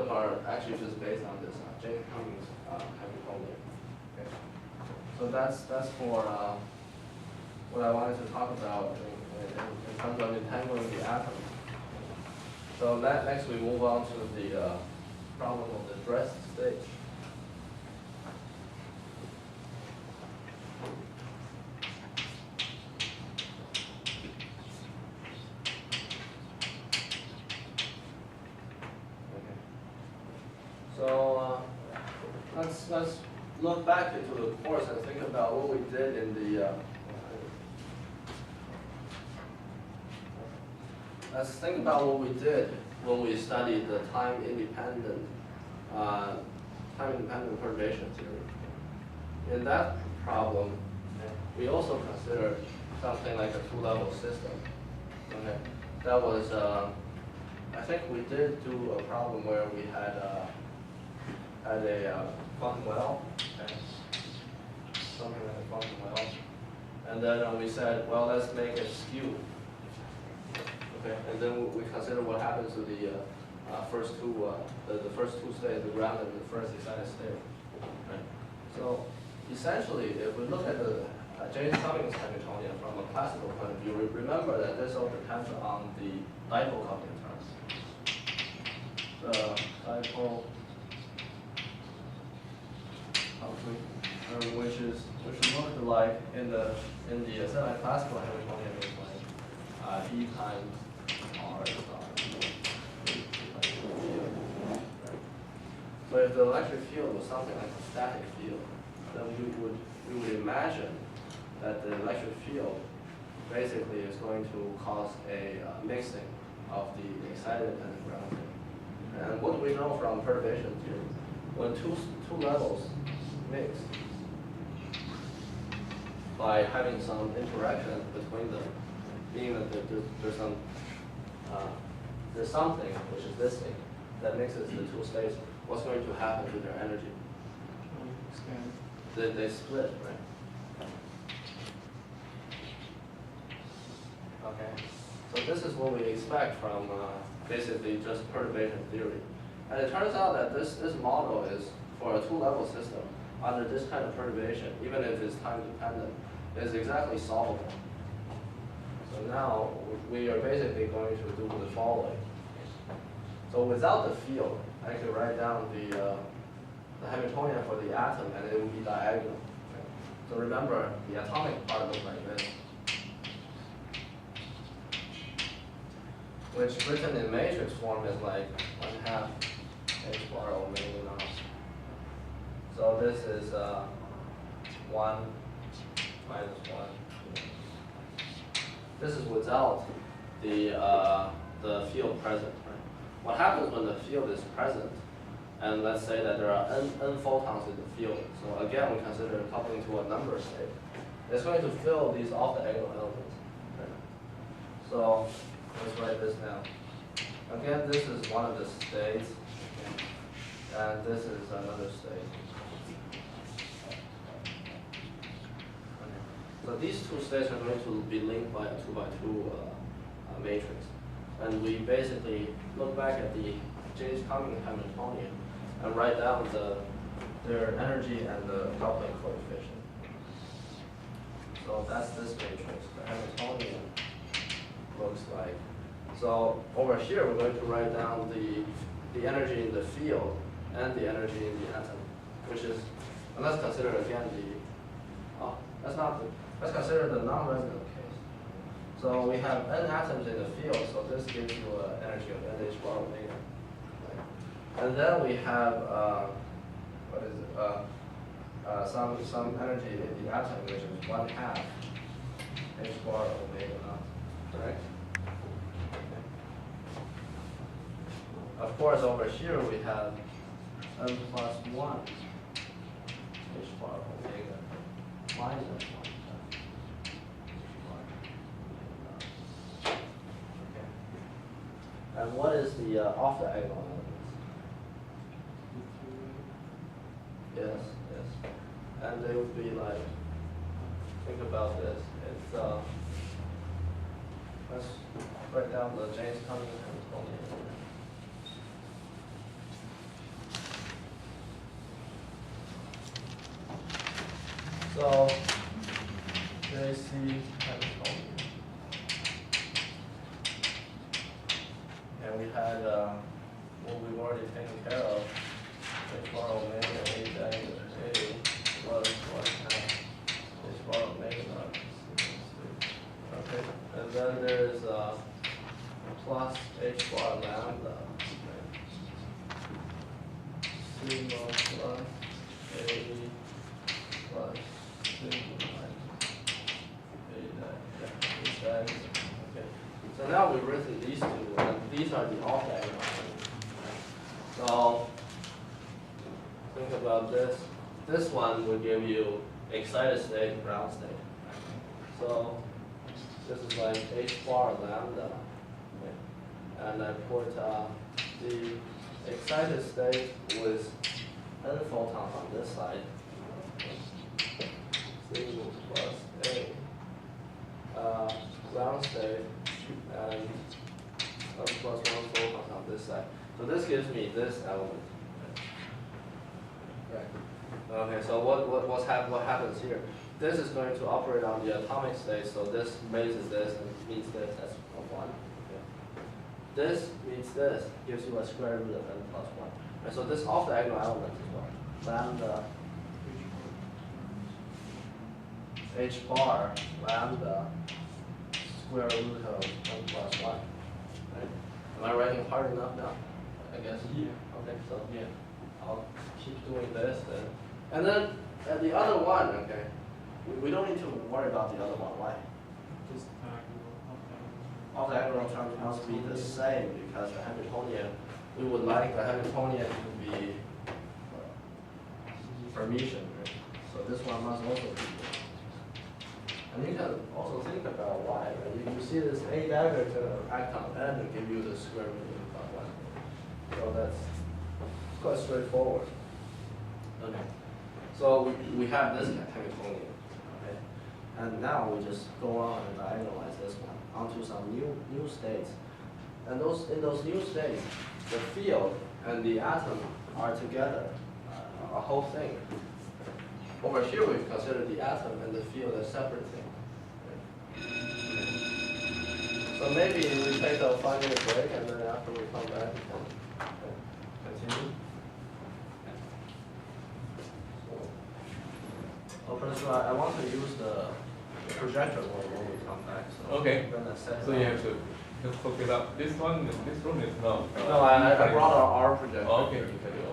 them are actually just based on this James Cummings Hamiltonian. Okay. So that's for what I wanted to talk about in terms of entangling the atom. So next we move on to the problem of the dressed state. So let's look back into the course and think about what we did in the. Let's think about what we did when we studied the time-independent perturbation theory. In that problem, we also considered something like a two-level system. Okay, that was. I think we did do a problem where we had a quantum well, okay. Something like a quantum well, and then we said, well, let's make it skew. Okay, and then we consider what happens to the first two states, the ground and the first excited state. Right. So essentially, if we look at the James Cummings Hamiltonian from a classical point of view, remember that this all depends on the dipole coupling terms. The dipole coupling, which looked like in the semi-classical Hamiltonian is like E times R star. So if the electric field was something like a static field, then we would imagine that the electric field basically is going to cause a mixing of the excited and the grounded. And what do we know from perturbation theory? When two levels mix by having some interaction between them, meaning that there's something, which is this thing, that mixes the two states, what's going to happen to their energy? They split, right? Okay, so this is what we expect from basically just perturbation theory. And it turns out that this model is, for a two-level system, under this kind of perturbation, even if it's time-dependent, is exactly solvable. So now we are basically going to do the following. So without the field, I could write down the Hamiltonian for the atom, and it would be diagonal. Okay. So remember, the atomic part looks like this, which written in matrix form is like 1/2 h bar omega naught. So this is 1 minus 1. This is without the field present. Right? What happens when the field is present? And let's say that there are n photons in the field. So again, we consider coupling to a number state. It's going to fill these off-diagonal elements. Right? So let's write this down. Again, this is one of the states, and this is another state. Okay. So these two states are going to be linked by a 2x2 matrix. And we basically look back at the James Cummings Hamiltonian and write down their energy and the coupling coefficient. So that's this matrix. The Hamiltonian looks like. So over here, we're going to write down the energy in the field and the energy in the atom, which is, and let's consider again let's consider the non-resonant case. So we have n atoms in the field, so this gives you an energy of n h bar omega. And then we have, what is it, some energy in the atom, which is 1/2 h bar omega naught, correct? Of course, over here we have n plus 1 h bar omega minus 1. Okay. And what is the off-diagonal elements? Yes, yes. And they would be like, think about this. It's let's write down the James Cummings Hamiltonian. So JC Hamiltonian. And we had what we've already taken care of. H bar omega A dash A was 1 half H bar omega. Okay, and then there's plus H bar lambda. Sigma plus A plus sigma minus A dash. Okay. So now we've written these two, and these are the off diagonal. So think about this. This one will give you excited state, ground state. So this is like H bar lambda. Okay. And I put the excited state with n photons on this side. Sigma plus A. Ground state and n plus 1 photons on this side. So this gives me this element. Right. Okay, so what happens here? This is going to operate on the atomic state, so this raises this and means this, that's 1. Okay. This means this, gives you a square root of n plus 1. Right, so this off diagonal element is what? Lambda H bar lambda square root of n plus 1. Right? Am I writing hard enough now? I guess. Yeah. Okay, so yeah, I'll keep doing this then. And then the other one, okay, we don't need to worry about the other one. Why? Just All diagonal terms must be the same because the Hamiltonian, we would like the Hamiltonian to be Hermitian, right? So this one must also be. And you can also think about why, right? You see this A dagger to act on n and give you the square root of 1. So that's quite straightforward. Okay. So we have this Hamiltonian, okay? And now we just go on and diagonalize this one onto some new states. And in those new states, the field and the atom are together, a whole thing. Over here, we've considered the atom and the field as separate things. So maybe we take a 5-minute break, and then after we come back, we can continue. So, Professor, I want to use the projector when we come back. So okay. I'm gonna set So it you up. have to just hook it up. This room is not. No, I brought our projector. Oh, okay, you can do